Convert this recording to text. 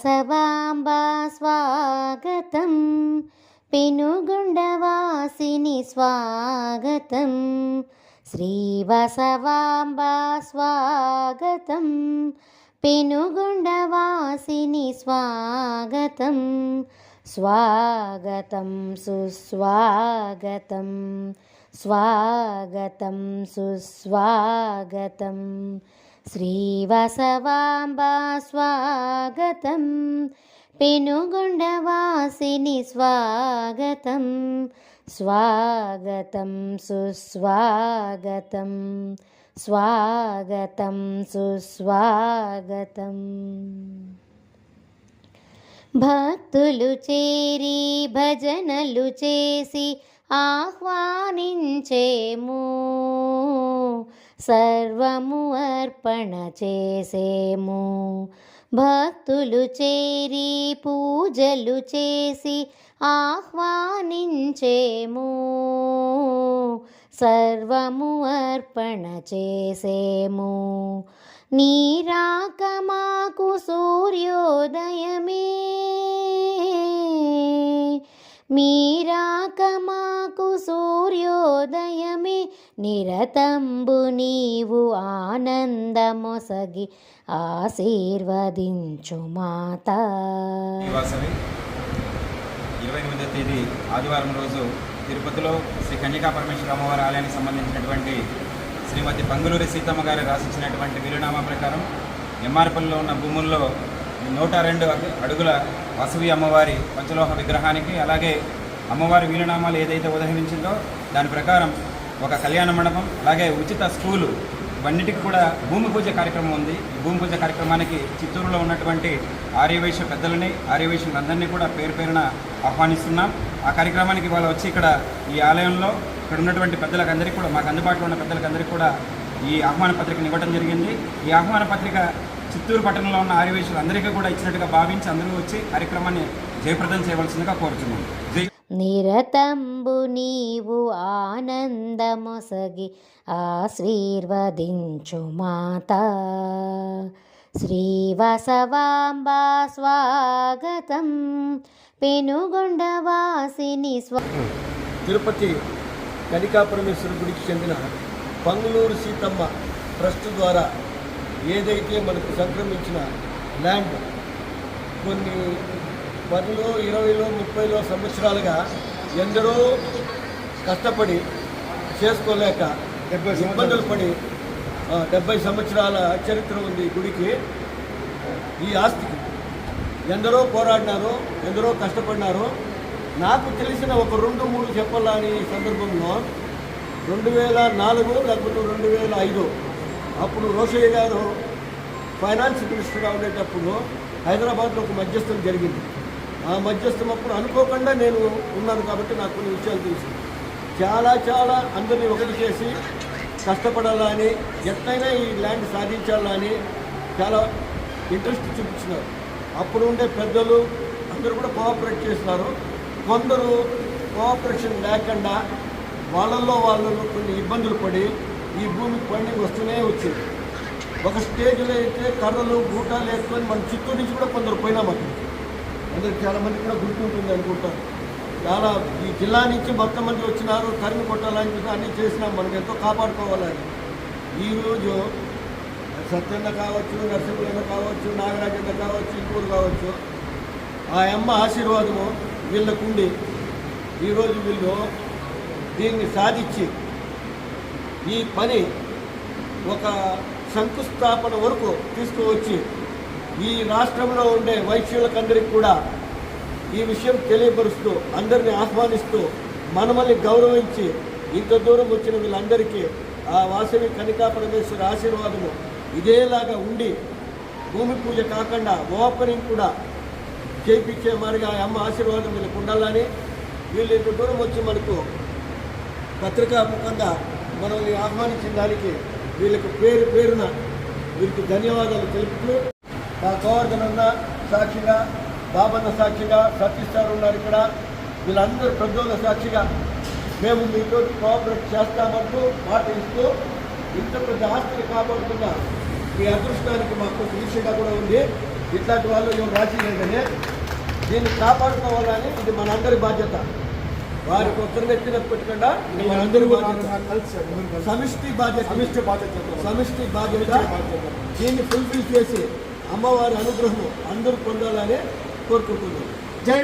బసవాంబా స్వాగతం, పెనుగొండవాసిని స్వాగతం. శ్రీ బసవాంబా స్వాగతం, పెనుగొండవాసిని స్వాగతం. స్వాగతం సుస్వాగతం, స్వాగతం సుస్వాగతం. శ్రీ బసవాంబా స్వాగతం, పెనుగొండవాసిని స్వాగతం. స్వాగతం సుస్వాగతం, స్వాగతం సుస్వాగతం. భక్తులు చేరి భజనలు చేసి ఆహ్వానించేము, సర్వము అర్పణ చేసేము. భక్తులు చేరి పూజలు చేసి ఆహ్వానించేము, సర్వము అర్పణ చేసేము. నీరాక మాకు సూర్యోదయమే, మీరాక మాకు సూర్యోదయమే. నిరతంబు నీవు ఆనందమొసగి ఆశీర్వదించు మాతా. 28వ తేదీ ఆదివారం రోజు తిరుపతిలో శ్రీ కన్యకా పరమేశ్వర అమ్మవారి ఆలయానికి సంబంధించినటువంటి శ్రీమతి పంగులూరి సీతమ్మ గారు రాసిచ్చినటువంటి వీలునామా ప్రకారం ఎమ్మారపల్లిలో ఉన్న భూముల్లో 102 అడుగుల వాసవి అమ్మవారి పంచలోహ విగ్రహానికి, అలాగే అమ్మవారి వీలునామాలు ఏదైతే ఉదహరించిందో దాని ప్రకారం ఒక కళ్యాణ మండపం, అలాగే ఉచిత స్కూలు, ఇవన్నిటికి కూడా భూమి పూజ కార్యక్రమం ఉంది. ఈ భూమి పూజ కార్యక్రమానికి చిత్తూరులో ఉన్నటువంటి ఆర్యవైశ్య పెద్దలని, ఆర్యవైశ్యులందరినీ కూడా పేరు పేరున ఆహ్వానిస్తున్నాం. ఆ కార్యక్రమానికి వాళ్ళు వచ్చి ఇక్కడ ఈ ఆలయంలో ఇక్కడ ఉన్నటువంటి పెద్దలకందరికీ కూడా, మాకు అందుబాటులో ఉన్న పెద్దలకందరికీ కూడా ఈ ఆహ్వాన పత్రికను ఇవ్వడం జరిగింది. ఈ ఆహ్వాన పత్రిక చిత్తూరు పట్టణంలో ఉన్న ఆర్యవైశ్యులందరికీ కూడా ఇచ్చినట్టుగా భావించి అందరూ వచ్చి కార్యక్రమాన్ని జయప్రదం చేయవలసిందిగా కోరుతున్నాం. నిరతంబు నీవు ఆనందమొసగి ఆశీర్వదించు మాతా. శ్రీ బసవాంబా స్వాగతం, పెనుగొండవాసిని తిరుపతి కన్యకా పరమేశ్వర గుడికి చెందిన పంగులూరు సీతమ్మ ట్రస్ట్ ద్వారా ఏదైతే మనకు సంక్రమించిన ల్యాండ్ కొన్ని 10లో 20లో 30లో సంవత్సరాలుగా ఎందరో కష్టపడి చేసుకోలేక ఇబ్బందులు పడి 70 సంవత్సరాల చరిత్ర ఉంది ఈ గుడికి. ఈ ఆస్తికి ఎందరో పోరాడినారో, ఎందరో కష్టపడినారో. నాకు తెలిసిన ఒక 2-3 చెప్పాలని ఈ సందర్భంలో 2004 లేకపోతే 2005 అప్పుడు రోషయ్య గారు ఫైనాన్స్ మినిస్టర్గా ఉండేటప్పుడు హైదరాబాద్లో ఒక మధ్యస్థం జరిగింది. ఆ మధ్యస్థం అప్పుడు అనుకోకుండా నేను ఉన్నాను కాబట్టి నాకు కొన్ని విషయాలు తెలుసు. చాలా అందరినీ ఒకటి చేసి కష్టపడాలని, ఎట్లయినా ఈ ల్యాండ్ సాధించాలని చాలా ఇంట్రెస్ట్ చూపించినారు. అప్పుడు ఉండే పెద్దలు అందరూ కూడా కోఆపరేట్ చేస్తున్నారు. కొందరు కోఆపరేషన్ లేకుండా వాళ్ళల్లో వాళ్ళు కొన్ని ఇబ్బందులు పడి ఈ భూమికి పండింగ్ వస్తూనే వచ్చింది. ఒక స్టేజ్లో అయితే కర్రలు గూటాలు వేసుకొని మన చిత్తూరు నుంచి కూడా కొందరు పోయినాం అక్కడికి. అందరికి చాలామంది కూడా గుర్తుంటుంది అనుకుంటారు. చాలా ఈ జిల్లా నుంచి మొత్తం మంది వచ్చినారు, తరిమి కొట్టాలని అన్నీ చేసినాం. మనం ఎంతో కాపాడుకోవాలని. ఈరోజు సత్యన్న కావచ్చు, నరసింహన్న కావచ్చు, నాగరాజన్న కావచ్చు, ఇంకూరు కావచ్చు, ఆ అమ్మ ఆశీర్వాదము వీళ్ళకుండి ఈరోజు వీళ్ళు దీన్ని సాధించి ఈ పని ఒక శంకుస్థాపన వరకు తీసుకువచ్చి ఈ రాష్ట్రంలో ఉండే వైశ్యులకందరికీ కూడా ఈ విషయం తెలియపరుస్తూ, అందరినీ ఆహ్వానిస్తూ, మనమల్ని గౌరవించి ఇంత దూరం వచ్చిన వీళ్ళందరికీ ఆ వాసవి కన్యకా పరమేశ్వర ఆశీర్వాదము ఇదేలాగా ఉండి భూమి పూజ కాకుండా ఓపెనింగ్ కూడా చేయించే మారిగా ఆ అమ్మ ఆశీర్వాదం వీళ్ళకు ఉండాలని, వీళ్ళు ఇంత దూరం వచ్చి మనకు పత్రికా ముఖంగా మనల్ని ఆహ్వానించిన దానికి వీళ్ళకి పేరున వీరికి ధన్యవాదాలు తెలుపుతూ, మా గోవర్ధన్ అన్న సాక్షిగా, బాబన్న సాక్షిగా, సతీష్ సార్ ఉన్నారు ఇక్కడ, వీళ్ళందరూ పెద్దోళ్ళ సాక్షిగా మేము మీతో కోఆపరేట్ చేస్తామంటూ మాట ఇస్తూ ఇంత పెద్ద ఆస్తిని కాపాడుతున్న మీ అదృష్టానికి మాకు ఈర్ష్యగా కూడా ఉంది. ఇట్లాంటి వాళ్ళు ఎవరు రాసిలేదు కానీ దీన్ని కాపాడుకోవాలని ఇది మనందరి బాధ్యత. వారికి ఒక్కరిని ఎత్తిన పెట్టకుండా ఇది మనందరి బాధ్యత, సమిష్టి బాధ్యత. దీన్ని ఫుల్ఫిల్ చేసి అమ్మవారి అనుగ్రహం అందరూ పొందాలని కోరుకుంటున్నాం.